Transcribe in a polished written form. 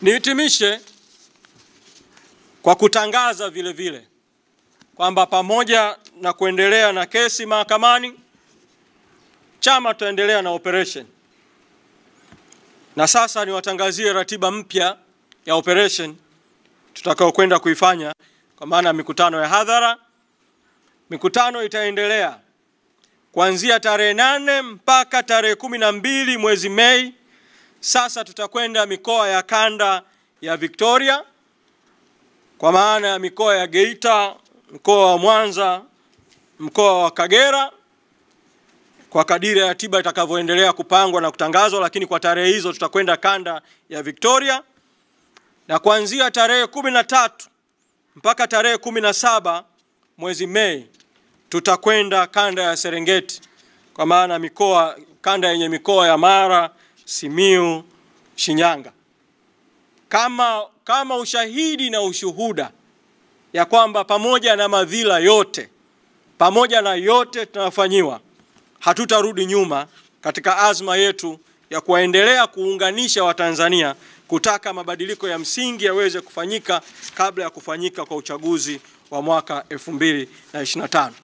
Nihitimishe kwa kutangaza vile vile kwamba pamoja na kuendelea na kesi mahakamani, chama tutaendelea na operation. Na sasa niwatangazie ratiba mpya ya operation tutakao kwenda kuifanya, kwa maana mikutano ya hadhara. Mikutano itaendelea kuanzia tarehe 8 mpaka tarehe 12 mwezi Mei. Sasa tutakwenda mikoa ya kanda ya Victoria, kwa maana ya mikoa ya Geita, mkoa wa Mwanza, mkoa wa Kagera, kwa kadiri ya ratiba itakavyoendelea kupangwa na kutangazwa, lakini kwa tarehe hizo tutakwenda kanda ya Victoria. Na kuanzia tarehe 13 mpaka tarehe 17 mwezi Mei tutakwenda kanda ya Serengeti, kwa maana kanda yenye mikoa ya Mara, Simiu, Shinyanga. Kama ushahidi na ushuhuda ya kwamba pamoja na madhila yote, pamoja na yote tunafanyiwa, hatutarudi nyuma katika azma yetu ya kuendelea kuunganisha Watanzania kutaka mabadiliko ya msingi yaweze kufanyika kabla ya kufanyika kwa uchaguzi wa mwaka 2025.